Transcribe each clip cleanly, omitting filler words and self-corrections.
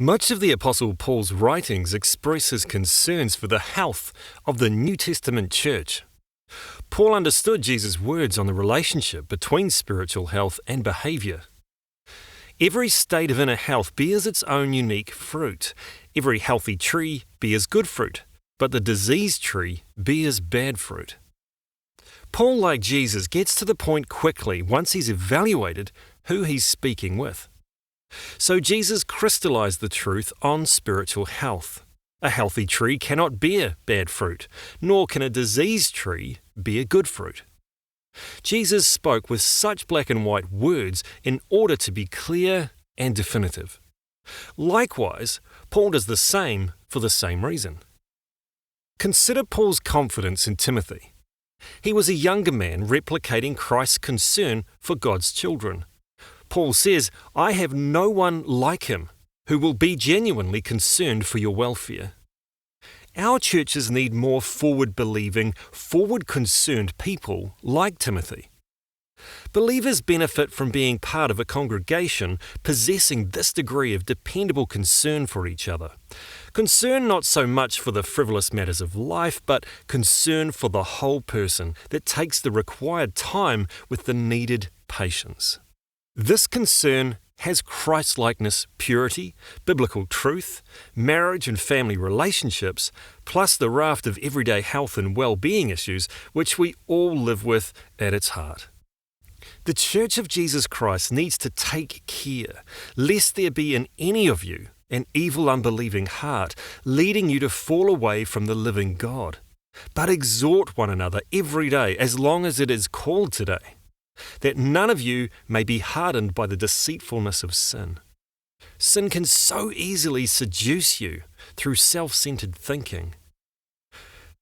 Much of the Apostle Paul's writings express his concerns for the health of the New Testament church. Paul understood Jesus' words on the relationship between spiritual health and behaviour. Every state of inner health bears its own unique fruit. Every healthy tree bears good fruit, but the diseased tree bears bad fruit. Paul, like Jesus, gets to the point quickly once he's evaluated who he's speaking with. So Jesus crystallized the truth on spiritual health. A healthy tree cannot bear bad fruit, nor can a diseased tree bear good fruit. Jesus spoke with such black and white words in order to be clear and definitive. Likewise, Paul does the same for the same reason. Consider Paul's confidence in Timothy. He was a younger man replicating Christ's concern for God's children. Paul says, "I have no one like him who will be genuinely concerned for your welfare." Our churches need more forward-believing, forward-concerned people like Timothy. Believers benefit from being part of a congregation possessing this degree of dependable concern for each other. Concern not so much for the frivolous matters of life, but concern for the whole person that takes the required time with the needed patience. This concern has Christ-likeness, purity, biblical truth, marriage and family relationships, plus the raft of everyday health and well-being issues which we all live with at its heart. The Church of Jesus Christ needs to take care, lest there be in any of you an evil, unbelieving heart, leading you to fall away from the living God. But exhort one another every day, as long as it is called today, that none of you may be hardened by the deceitfulness of sin. Sin can so easily seduce you through self-centered thinking.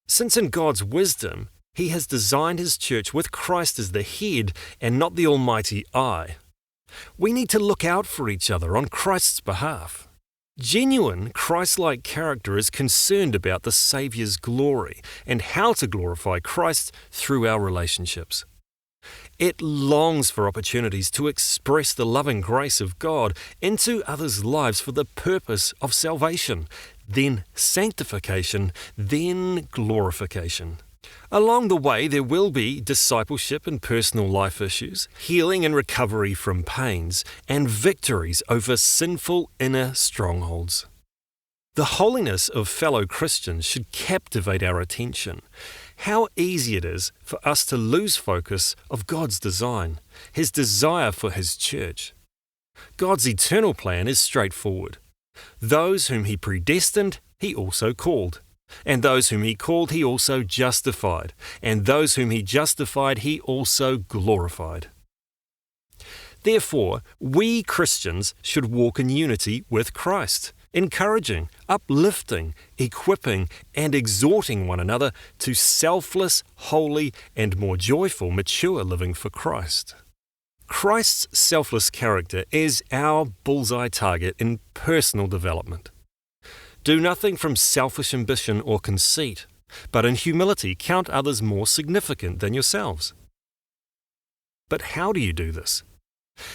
Since in God's wisdom, He has designed His church with Christ as the head and not the almighty I, we need to look out for each other on Christ's behalf. Genuine Christ-like character is concerned about the Saviour's glory and how to glorify Christ through our relationships. It longs for opportunities to express the loving grace of God into others' lives for the purpose of salvation, then sanctification, then glorification. Along the way, there will be discipleship and personal life issues, healing and recovery from pains, and victories over sinful inner strongholds. The holiness of fellow Christians should captivate our attention. How easy it is for us to lose focus of God's design, His desire for His church. God's eternal plan is straightforward. Those whom He predestined, He also called. And those whom He called, He also justified. And those whom He justified, He also glorified. Therefore, we Christians should walk in unity with Christ, encouraging, uplifting, equipping, and exhorting one another to selfless, holy, and more joyful, mature living for Christ. Christ's selfless character is our bullseye target in personal development. Do nothing from selfish ambition or conceit, but in humility count others more significant than yourselves. But how do you do this?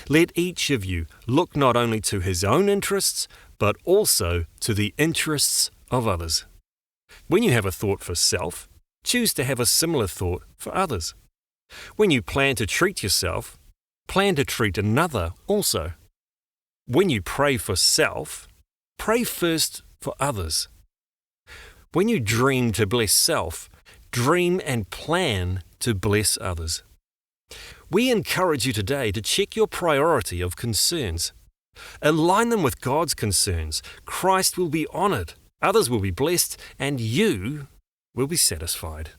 Let each of you look not only to his own interests, but also to the interests of others. When you have a thought for self, choose to have a similar thought for others. When you plan to treat yourself, plan to treat another also. When you pray for self, pray first for others. When you dream to bless self, dream and plan to bless others. We encourage you today to check your priority of concerns. Align them with God's concerns. Christ will be honoured, others will be blessed, and you will be satisfied.